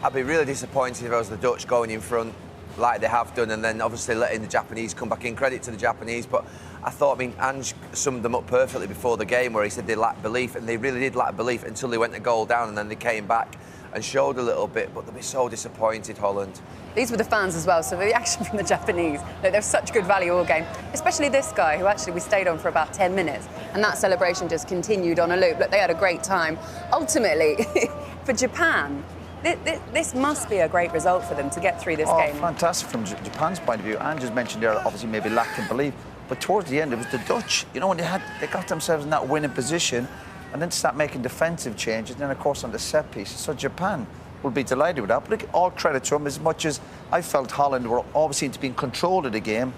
I'd be really disappointed if I was the Dutch going in front like they have done, and then obviously letting the Japanese come back in. Credit to the Japanese, but I thought, Ange summed them up perfectly before the game, where he said they lacked belief, and they really did lack belief until they went a goal down, and then they came back and showed a little bit, but they'll be so disappointed, Holland. These were the fans as well, so the reaction from the Japanese, they're such good value all game, especially this guy, who actually we stayed on for about 10 minutes, and that celebration just continued on a loop. Look, they had a great time. Ultimately, for Japan, this must be a great result for them to get through this game. Fantastic from Japan's point of view. Ange just mentioned there, obviously maybe lacked in belief, but towards the end it was the Dutch. You know, when they got themselves in that winning position, and then start making defensive changes, and then of course on the set pieces. So Japan will be delighted with that. But all credit to them, as much as I felt Holland were always seemed to be in control of the game.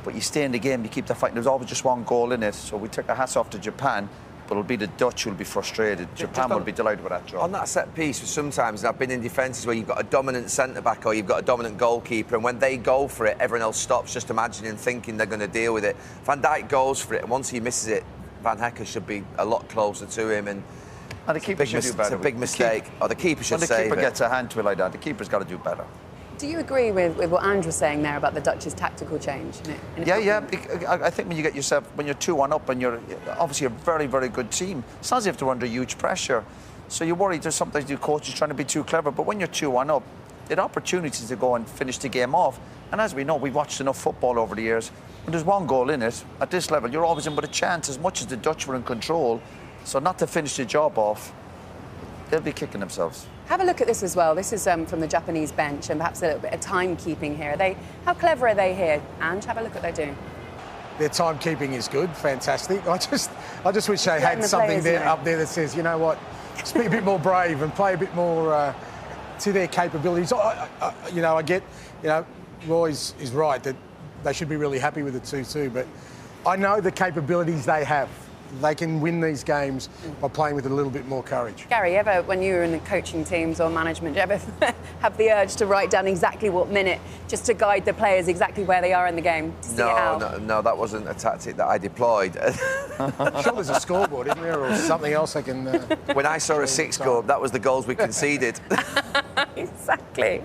But you stay in the game, you keep the fight. There's always just one goal in it. So we take our hats off to Japan, but it'll be the Dutch who'll be frustrated. Japan will be delighted with that draw. On that set piece, sometimes I've been in defences where you've got a dominant centre-back or you've got a dominant goalkeeper, and when they go for it, everyone else stops just imagining, thinking they're going to deal with it. Van Dijk goes for it, and once he misses it, Van Hekken should be a lot closer to him, and the keeper should do better. It's a big mistake. The keeper should save it. When the keeper gets a hand to it like that, the keeper's got to do better. Do you agree with what Ange was saying there about the Dutch's tactical change? Yeah. I think when you get yourself, when you're 2-1 up and you're obviously a very, very good team, it's not as if they're under huge pressure. So you worry there's sometimes your coach is trying to be too clever, but when you're 2-1 up, there are opportunities to go and finish the game off. And as we know, we've watched enough football over the years. When there's one goal in it, at this level, you're always in with a chance, as much as the Dutch were in control. So not to finish the job off, they'll be kicking themselves. Have a look at this as well. This is from the Japanese bench, and perhaps a little bit of timekeeping here. How clever are they here, Ange? Have a look at what they're doing. Their timekeeping is good, fantastic. I just wish they had something up there that says, you know what, just be a bit more brave and play a bit more to their capabilities. I get, Roy's is right that they should be really happy with the 2-2, but I know the capabilities they have. They can win these games by playing with a little bit more courage. Gary, ever, when you were in the coaching teams or management, do you ever have the urge to write down exactly what minute, just to guide the players exactly where they are in the game? No, that wasn't a tactic that I deployed. I'm sure there's a scoreboard, isn't there, or something else I can... When I saw a 6 goal, that was the goals we conceded. Exactly.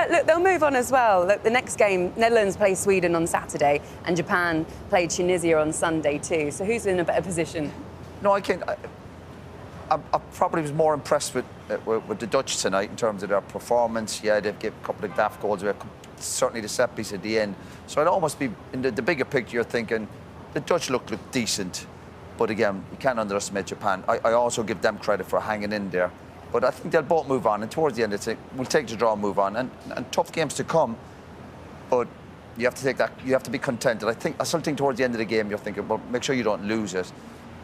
Look, they'll move on as well. Look, the next game, Netherlands play Sweden on Saturday, and Japan played Tunisia on Sunday too. So who's in a better position? No, I can't. I probably was more impressed with the Dutch tonight in terms of their performance. Yeah, they've given a couple of daft goals, certainly the set piece at the end. So I'd almost be, in the bigger picture, you're thinking the Dutch look decent. But again, you can't underestimate Japan. I also give them credit for hanging in there. But I think they'll both move on, and towards the end, we'll take the draw and move on. And tough games to come, but you have to take that. You have to be content. And I still think towards the end of the game, you're thinking, well, make sure you don't lose it.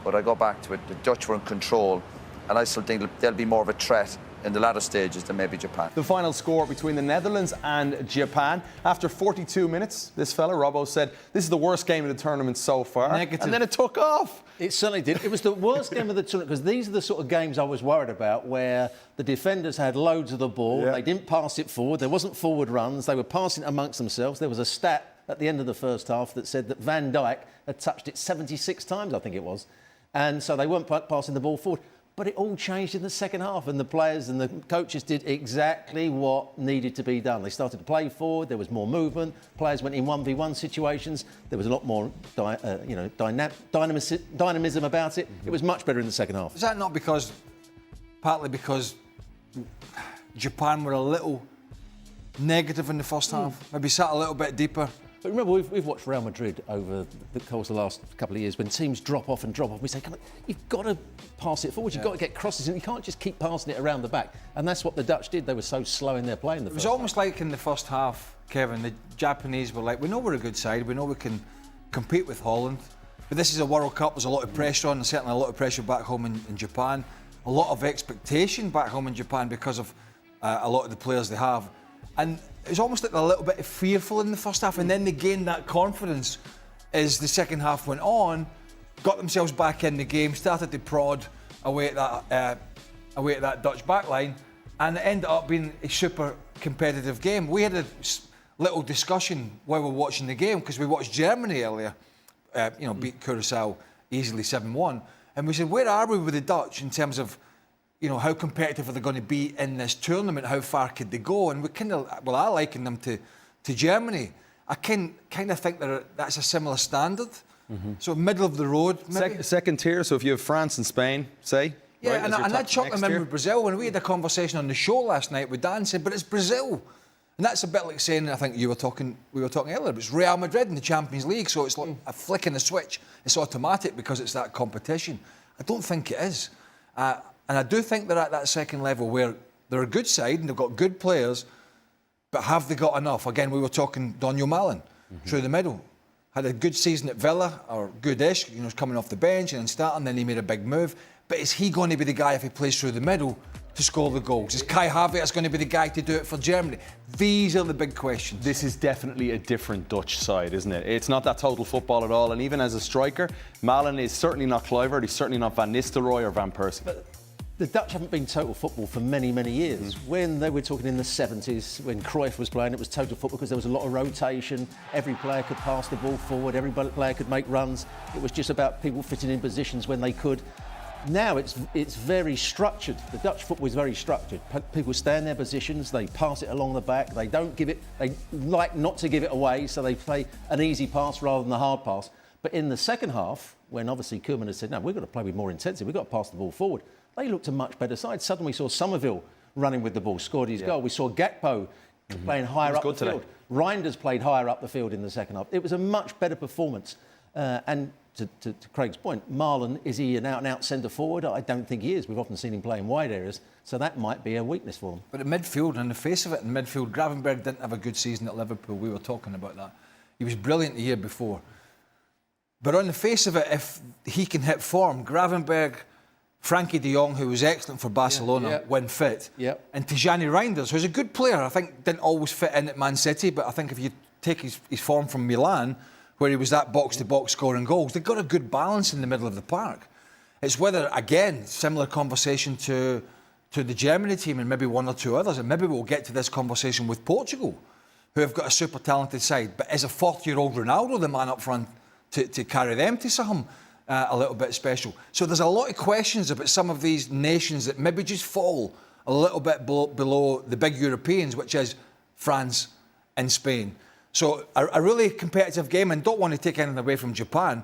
But I go back to it. The Dutch were in control, and I still think they'll be more of a threat in the latter stages than maybe Japan. The final score between the Netherlands and Japan. After 42 minutes, this fella, Robbo, said, this is the worst game of the tournament so far. Negative. And then it took off. It certainly did. It was the worst game of the tournament, because these are the sort of games I was worried about, where the defenders had loads of the ball, they didn't pass it forward, there wasn't forward runs, they were passing amongst themselves. There was a stat at the end of the first half that said that Van Dijk had touched it 76 times, I think it was. And so they weren't passing the ball forward. But it all changed in the second half, and the players and the coaches did exactly what needed to be done. They started to play forward, there was more movement, players went in 1v1 situations, there was a lot more dynamism about it. It was much better in the second half. Is that not partly because Japan were a little negative in the first half? Maybe sat a little bit deeper? But remember, we've watched Real Madrid over the course of the last couple of years. When teams drop off, we say, come on, you've got to pass it forward. You've got to get crosses in. You can't just keep passing it around the back. And that's what the Dutch did. They were so slow in their play in the first half. It was almost like in the first half, Kevin, the Japanese were like, we know we're a good side. We know we can compete with Holland. But this is a World Cup. There's a lot of pressure on, and certainly a lot of pressure back home in Japan. A lot of expectation back home in Japan because of a lot of the players they have. And it was almost like a little bit fearful in the first half, and then they gained that confidence as the second half went on, got themselves back in the game, started to prod away at that Dutch backline, and it ended up being a super competitive game. We had a little discussion while we were watching the game, because we watched Germany earlier, beat Curaçao easily 7-1, and we said, where are we with the Dutch in terms of you know, how competitive are they going to be in this tournament? How far could they go? And we kind of, well, I liken them to Germany. I kind of think that's a similar standard. So middle of the road, maybe. Second tier. So if you have France and Spain, say. Yeah, right, and I chucked them in with Brazil. When we had a conversation on the show last night with Dan, said, but it's Brazil. And that's a bit like saying, I think we were talking earlier, but it's Real Madrid in the Champions League, so it's like a flick in the switch. It's automatic because it's that competition. I don't think it is. And I do think they're at that second level where they're a good side and they've got good players, but have they got enough? Again, we were talking Daniel Malen through the middle. Had a good season at Villa, or good-ish, you know, coming off the bench and then starting, then he made a big move. But is he going to be the guy, if he plays through the middle, to score the goals? Is Kai Havertz going to be the guy to do it for Germany? These are the big questions. This is definitely a different Dutch side, isn't it? It's not that total football at all. And even as a striker, Malen is certainly not Kluivert. He's certainly not Van Nistelrooy or Van Persie. But the Dutch haven't been total football for many, many years. When they were talking in the 70s, when Cruyff was playing, it was total football because there was a lot of rotation. Every player could pass the ball forward. Every player could make runs. It was just about people fitting in positions when they could. Now it's very structured. The Dutch football is very structured. People stay in their positions, they pass it along the back, they don't give it, they like not to give it away, so they play an easy pass rather than a hard pass. But in the second half, when obviously Koeman has said, no, we've got to play with more intensity, we've got to pass the ball forward, they looked a much better side. Suddenly we saw Somerville running with the ball, scored his goal. We saw Gakpo playing higher up the field. Reinders played higher up the field in the second half. It was a much better performance. And to Craig's point, Malen, is he an out-and-out centre-forward? I don't think he is. We've often seen him play in wide areas, so that might be a weakness for them. But at midfield, in the face of it, in midfield, Gravenberch didn't have a good season at Liverpool. We were talking about that. He was brilliant the year before. But on the face of it, if he can hit form, Gravenberch, Frankie de Jong, who was excellent for Barcelona when fit, and Tijani Reinders, who's a good player, I think didn't always fit in at Man City, but I think if you take his form from Milan, where he was that box-to-box scoring goals, they've got a good balance in the middle of the park. It's whether, again, similar conversation to the Germany team and maybe one or two others, and maybe we'll get to this conversation with Portugal, who have got a super talented side, but is a 40-year-old Ronaldo the man up front to carry them to something a little bit special? So there's a lot of questions about some of these nations that maybe just fall a little bit below the big Europeans, which is France and Spain. So a really competitive game, and don't want to take anything away from Japan.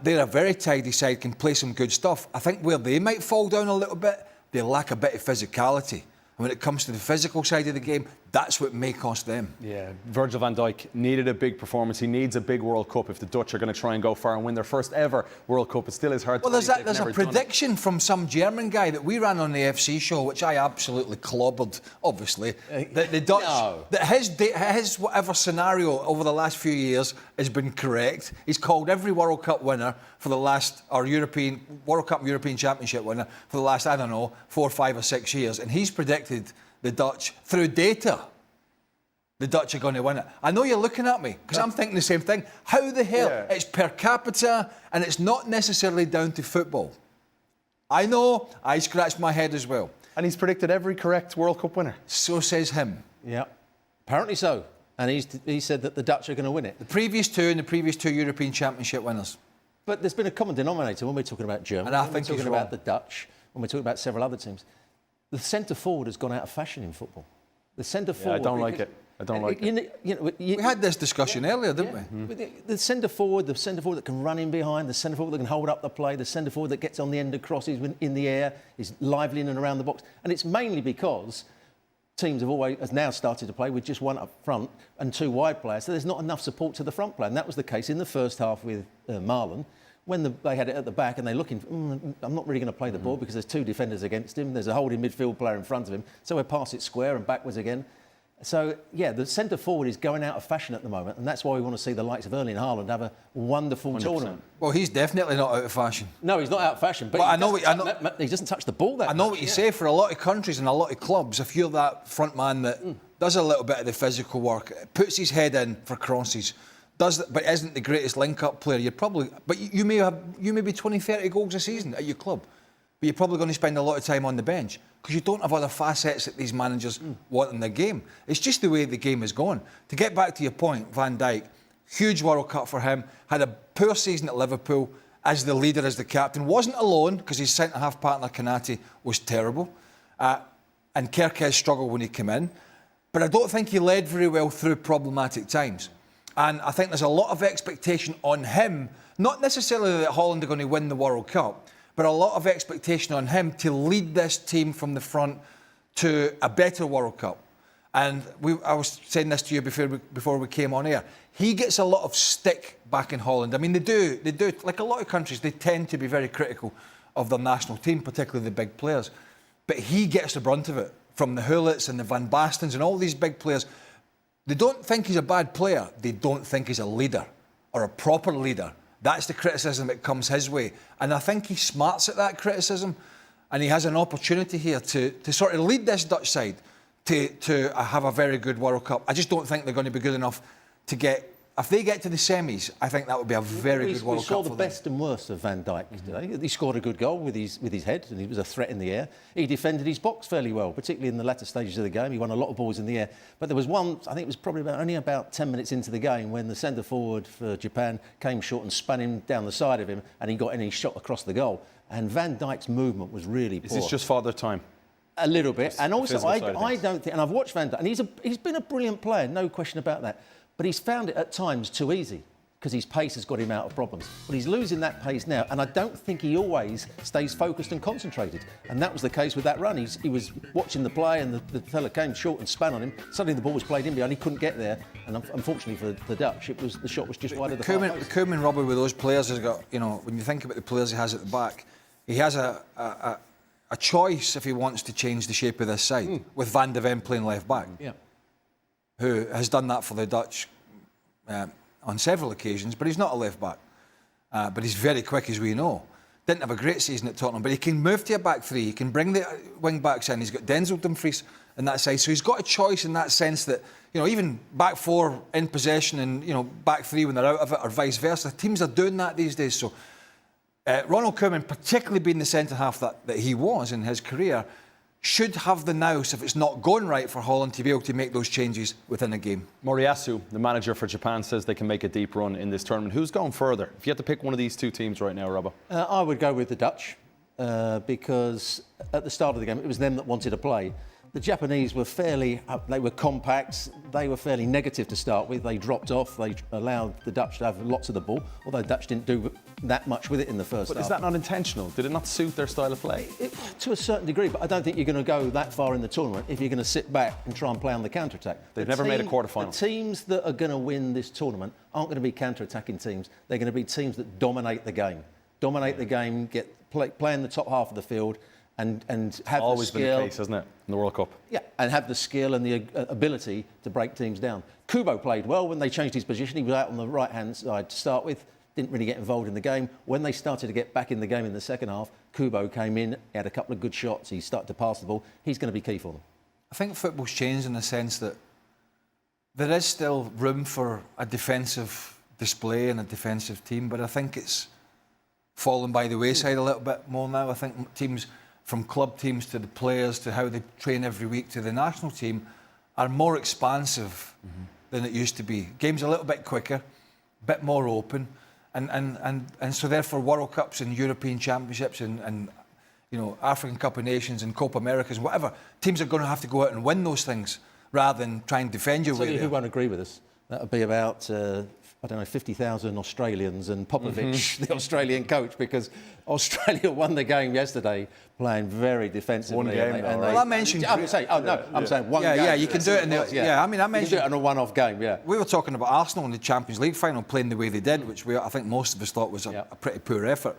They're a very tidy side, can play some good stuff. I think where they might fall down a little bit, they lack a bit of physicality. And when it comes to the physical side of the game, that's what may cost them. Yeah, Virgil van Dijk needed a big performance. He needs a big World Cup if the Dutch are going to try and go far and win their first ever World Cup. It still is hard to believe. Well, there's a prediction from some German guy that we ran on the FC show, which I absolutely clobbered, obviously, that the Dutch, that his whatever scenario over the last few years has been correct. He's called every World Cup winner for the last, or European World Cup, European Championship winner for the last, I don't know, 4, 5 or 6 years, and he's predicted the Dutch, through data, the Dutch are going to win it. I know you're looking at me, because I'm thinking the same thing. How the hell? Yeah. It's per capita, and it's not necessarily down to football. I know, I scratched my head as well. And he's predicted every correct World Cup winner. So says him. Yeah, apparently so. And he said that the Dutch are going to win it. The previous two European Championship winners. But there's been a common denominator when we're talking about Germany, when we're talking about the Dutch, when we're talking about several other teams. The centre-forward has gone out of fashion in football. The centre-forward... I don't like it. I don't like it. We had this discussion earlier, didn't we? The centre-forward that can run in behind, the centre-forward that can hold up the play, the centre-forward that gets on the end of crosses in the air, is lively in and around the box. And it's mainly because teams have now started to play with just one up front and 2 wide players, so there's not enough support to the front player. And that was the case in the first half with Malen. When they had it at the back and they're looking, I'm not really going to play the ball because there's 2 defenders against him. There's a holding midfield player in front of him. So we pass it square and backwards again. So, yeah, the centre-forward is going out of fashion at the moment, and that's why we want to see the likes of Erling Haaland have a wonderful 100%. tournament. Well, he's definitely not out of fashion. No, he's not out of fashion, but he doesn't touch the ball that much. I know what you say. For a lot of countries and a lot of clubs, if you're that front man that does a little bit of the physical work, puts his head in for crosses, but isn't the greatest link-up player, you may be 20, 30 goals a season at your club, but you're probably going to spend a lot of time on the bench because you don't have other facets that these managers want in the game. It's just the way the game is going. To get back to your point, Van Dijk, huge World Cup for him, had a poor season at Liverpool, as the leader, as the captain. Wasn't alone, because his centre-half partner, Kanate, was terrible. And Kerkez struggled when he came in. But I don't think he led very well through problematic times. And I think there's a lot of expectation on him, not necessarily that Holland are going to win the World Cup, but a lot of expectation on him to lead this team from the front to a better World Cup. And I was saying this to you before we came on air. He gets a lot of stick back in Holland. I mean, they do. Like a lot of countries, they tend to be very critical of their national team, particularly the big players. But he gets the brunt of it from the Hullets and the Van Bastens and all these big players. They don't think he's a bad player. They don't think he's a leader or a proper leader. That's the criticism that comes his way. And I think he smarts at that criticism. And he has an opportunity here to sort of lead this Dutch side to have a very good World Cup. I just don't think they're going to be good enough to get... If they get to the semis, I think that would be a very good World Cup for them. We saw the best and worst of Van Dijk today. He scored a good goal with his head, and he was a threat in the air. He defended his box fairly well, particularly in the latter stages of the game. He won a lot of balls in the air. But there was one, I think it was probably only about 10 minutes into the game, when the centre-forward for Japan came short and spun him down the side of him, and he got in and he shot across the goal. And Van Dijk's movement was really poor. Is this just father time? A little bit. And also, I don't think... And I've watched Van Dijk, and he's been a brilliant player, no question about that. But he's found it at times too easy, because his pace has got him out of problems. But he's losing that pace now, and I don't think he always stays focused and concentrated. And that was the case with that run. He was watching the play, and the fella came short and span on him. Suddenly the ball was played in behind, he couldn't get there. And unfortunately for the Dutch, the shot was just wide of the far post. The Koeman rubber with those players has got, when you think about the players he has at the back, he has a choice if he wants to change the shape of this side, with Van de Ven playing left back. Yeah. Who has done that for the Dutch on several occasions, but he's not a left back. But he's very quick, as we know. Didn't have a great season at Tottenham, but he can move to a back three. He can bring the wing backs in. He's got Denzel Dumfries in that side, so he's got a choice in that sense that even back four in possession and back three when they're out of it, or vice versa. Teams are doing that these days. So Ronald Koeman, particularly being the centre half that he was in his career, should have the nous, if it's not going right for Holland, to be able to make those changes within a game. Moriyasu, the manager for Japan, says they can make a deep run in this tournament. Who's going further? If you had to pick one of these two teams right now, Robbo? I would go with the Dutch, because at the start of the game, it was them that wanted to play. The Japanese were they were compact, they were fairly negative to start with. They dropped off, they allowed the Dutch to have lots of the ball, although the Dutch didn't do that much with it in the first half. But is that not intentional? Did it not suit their style of play? To a certain degree, but I don't think you're going to go that far in the tournament if you're going to sit back and try and play on the counter-attack. They've never made a quarter-final. The teams that are going to win this tournament aren't going to be counter-attacking teams. They're going to be teams that dominate the game. Play in the top half of the field, and have always the skill. Been the case, hasn't it, in the World Cup? Yeah, and have the skill and the ability to break teams down. Kubo played well when they changed his position. He was out on the right-hand side to start with, didn't really get involved in the game. When they started to get back in the game in the second half, Kubo came in, he had a couple of good shots, he started to pass the ball. He's going to be key for them. I think football's changed in the sense that there is still room for a defensive display and a defensive team, but I think it's fallen by the wayside a little bit more now. I think teams, from club teams to the players to how they train every week to the national team, are more expansive than it used to be. Game's a little bit quicker, a bit more open, and so therefore World Cups and European Championships and African Cup of Nations and Copa Americas, whatever, teams are going to have to go out and win those things rather than try and defend your way there. Who won't agree with us? That would be about 50,000 Australians and Popovic, the Australian coach, because Australia won the game yesterday playing very defensively. One game, I mentioned... I'm saying one game. Yeah, you can do it in the... Yeah, I mean, I mentioned... You can do it on a one-off game, yeah. We were talking about Arsenal in the Champions League final playing the way they did, which I think most of us thought was a pretty poor effort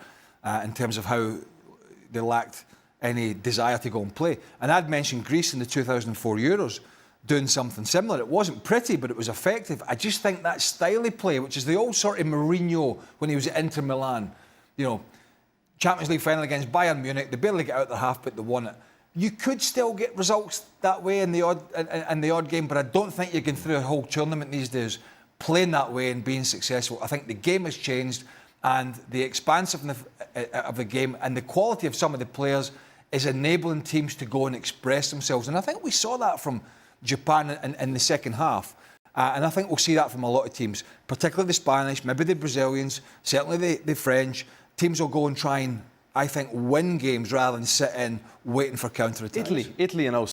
in terms of how they lacked any desire to go and play. And I'd mentioned Greece in the 2004 Euros doing something similar. It wasn't pretty, but it was effective. I just think that style of play, which is the old sort of Mourinho when he was at Inter Milan, Champions League final against Bayern Munich, they barely get out the half, but they won it. You could still get results that way in the odd game, but I don't think you can through a whole tournament these days playing that way and being successful. I think the game has changed, and the expansiveness of the game and the quality of some of the players is enabling teams to go and express themselves. And I think we saw that from Japan in the second half. And I think we'll see that from a lot of teams, particularly the Spanish, maybe the Brazilians, certainly the French, teams will go and try and, I think, win games rather than sit in waiting for counter-attacks. Italy in